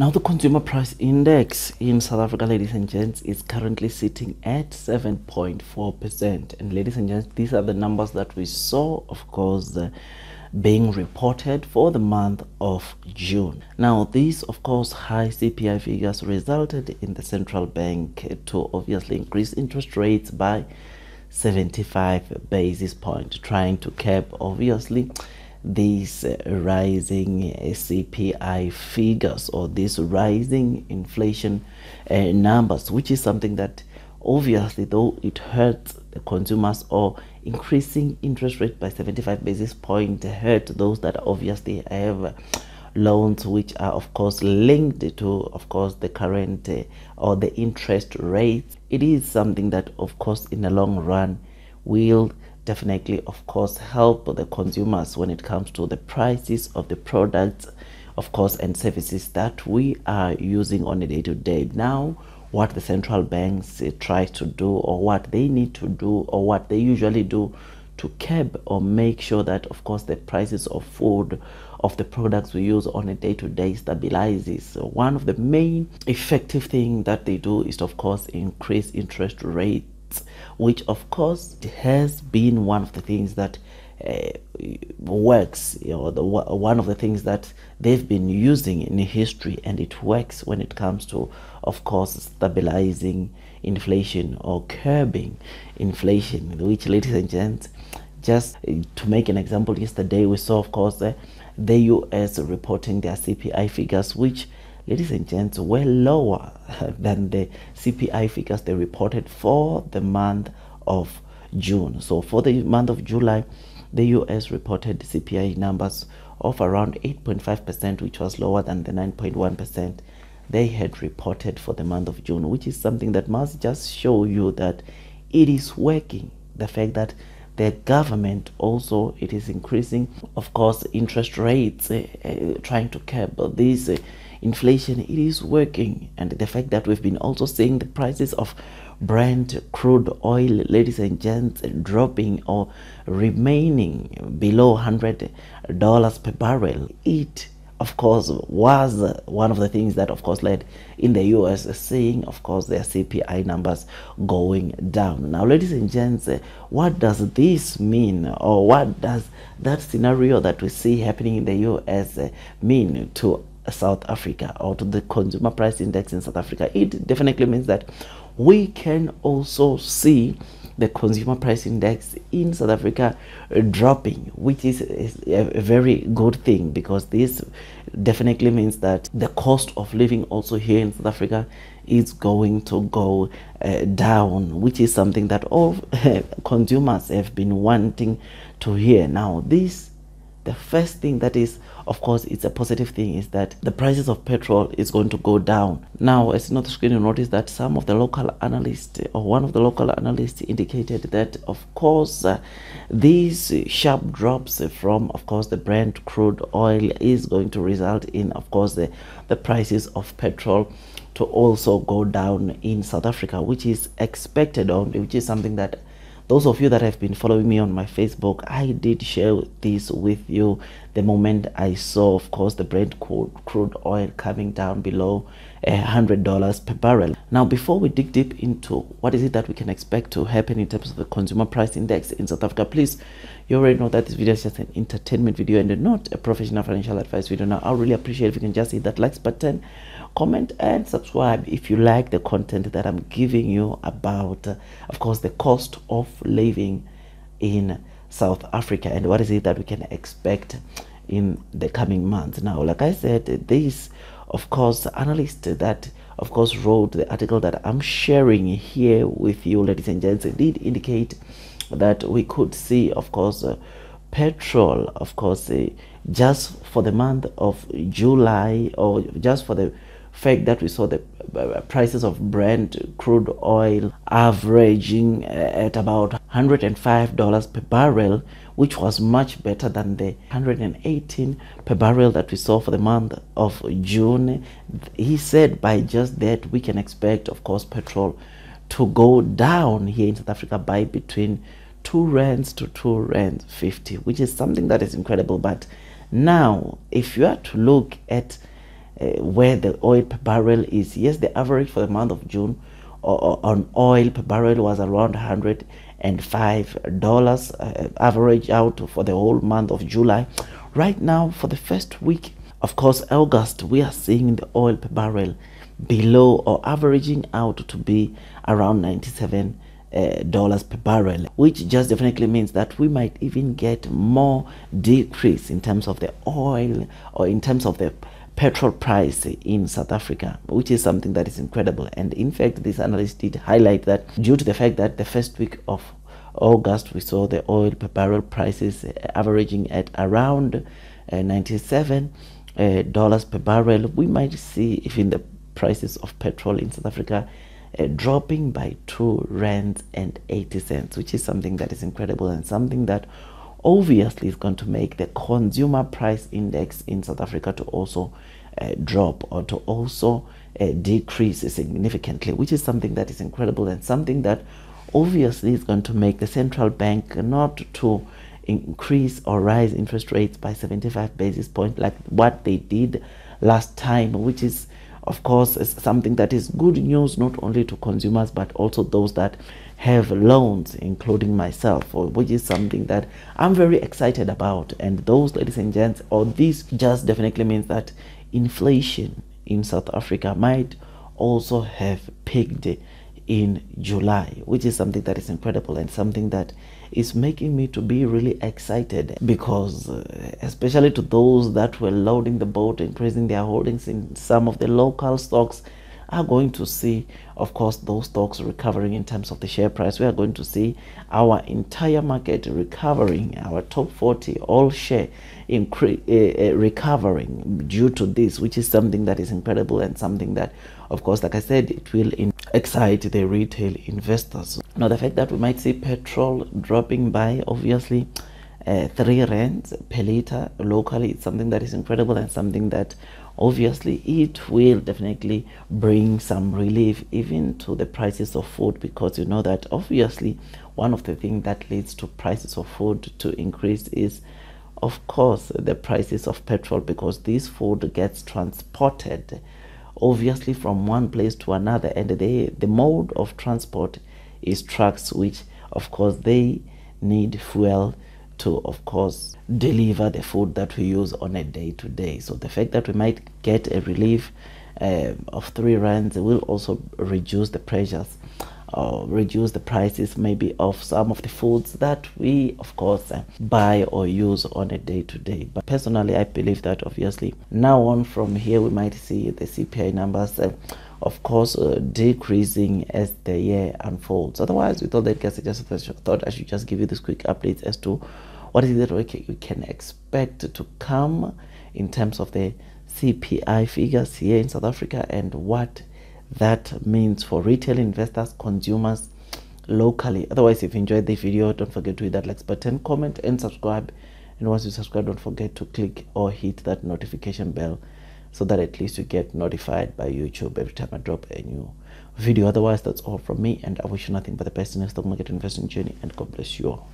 Now, the consumer price index in South Africa, ladies and gents, is currently sitting at 7.4%. And ladies and gents, these are the numbers that we saw, of course, being reported for the month of June. Now, these, of course, high CPI figures resulted in the central bank to obviously increase interest rates by 75 basis points, trying to cap, obviously, these rising CPI figures or these rising inflation numbers, which is something that obviously, though it hurts the consumers, or increasing interest rate by 75 basis points hurt those that obviously have loans which are of course linked to of course the current or the interest rates. It is something that of course in the long run will definitely of course help the consumers when it comes to the prices of the products of course and services that we are using on a day-to-day. Now, what the central banks try to do, or what they need to do, or what they usually do to curb or make sure that of course the prices of food, of the products we use on a day-to-day stabilizes. So one of the main effective things that they do is of course increase interest rates, which of course has been one of the things that works, one of the things that they've been using in history, and it works when it comes to of course stabilizing inflation or curbing inflation, which, ladies and gents, just to make an example, yesterday we saw of course the US reporting their CPI figures, which, ladies and gents, were lower than the CPI figures they reported for the month of June. So for the month of July, the US reported CPI numbers of around 8.5%, which was lower than the 9.1% they had reported for the month of June, which is something that must just show you that it is working. The fact that the government also, it is increasing of course interest rates, trying to curb this inflation, it is working. And the fact that we've been also seeing the prices of Brent crude oil, ladies and gents, dropping or remaining below $100 per barrel, it of course was one of the things that of course led in the US seeing of course their CPI numbers going down. Now, ladies and gents, what does this mean, or what does that scenario that we see happening in the US mean to South Africa, or to the consumer price index in South Africa? It definitely means that we can also see the consumer price index in South Africa dropping, which is a very good thing, because this definitely means that the cost of living also here in South Africa is going to go down, which is something that all consumers have been wanting to hear. Now, the first thing that is, of course, it's a positive thing, is that the prices of petrol is going to go down. Now, as on the screen, you notice that some of the local analysts, or one of the local analysts, indicated that, of course, these sharp drops from, of course, the Brent crude oil is going to result in, of course, the prices of petrol to also go down in South Africa, which is expected, which is something that those of you that have been following me on my Facebook, I did share this with you the moment I saw, of course, the Brent crude oil coming down below $100 per barrel. Now, before we dig deep into what is it that we can expect to happen in terms of the consumer price index in South Africa, please, you already know that this video is just an entertainment video and not a professional financial advice video. Now, I really appreciate if you can just hit that likes button, comment and subscribe if you like the content that I'm giving you about of course the cost of living in South Africa and what is it that we can expect in the coming months. Now, like I said, this of course analyst that of course wrote the article that I'm sharing here with you, ladies and gents, did indicate that we could see of course petrol, of course, just for the month of July, or just for the fact that we saw the prices of Brent crude oil averaging at about $105 per barrel, which was much better than the 118 per barrel that we saw for the month of June. He said by just that we can expect, of course, petrol to go down here in South Africa by between 2 rands to 2 rands 50, which is something that is incredible. But now, if you are to look at where the oil per barrel is. Yes, the average for the month of June on oil per barrel was around $105, average out for the whole month of July. Right now, for the first week, of course, August, we are seeing the oil per barrel below or averaging out to be around $97 per barrel, which just definitely means that we might even get more decrease in terms of the oil or in terms of the petrol price in South Africa, which is something that is incredible. And in fact, this analyst did highlight that due to the fact that the first week of August we saw the oil per barrel prices averaging at around $97 per barrel, we might see even the prices of petrol in South Africa dropping by 2 rands and 80 cents, which is something that is incredible and something that obviously is going to make the consumer price index in South Africa to also drop or to also decrease significantly, which is something that is incredible and something that obviously is going to make the central bank not to increase or rise interest rates by 75 basis points like what they did last time, which is of course is something that is good news not only to consumers but also those that have loans, including myself, which is something that I'm very excited about. And those, ladies and gents, or this just definitely means that inflation in South Africa might also have peaked in July, which is something that is incredible and something that is making me to be really excited, because especially to those that were loading the boat, increasing their holdings in some of the local stocks, are going to see, of course, those stocks recovering in terms of the share price. We are going to see our entire market recovering, our top 40 all share recovering due to this, which is something that is incredible and something that, of course, like I said, it will excite the retail investors. Now, the fact that we might see petrol dropping by obviously 3 rands per liter locally, it's something that is incredible and something that obviously it will definitely bring some relief even to the prices of food, because you know that obviously one of the things that leads to prices of food to increase is, of course, the prices of petrol, because this food gets transported obviously from one place to another, and the mode of transport is trucks, which of course they need fuel to, of course, deliver the food that we use on a day-to-day. So the fact that we might get a relief of 3 rands will also reduce the pressures or reduce the prices maybe of some of the foods that we, of course, buy or use on a day-to-day. But personally, I believe that obviously now on from here we might see the CPI numbers of course decreasing as the year unfolds. Otherwise, with all that, guys, I just thought I should just give you this quick updates as to what is it we can expect to come in terms of the CPI figures here in South Africa and what that means for retail investors, consumers locally. Otherwise, if you enjoyed the video, don't forget to hit that like button, comment and subscribe. And once you subscribe, don't forget to click or hit that notification bell so that at least you get notified by YouTube every time I drop a new video. Otherwise, that's all from me, and I wish you nothing but the best in the stock market investing journey, and God bless you all.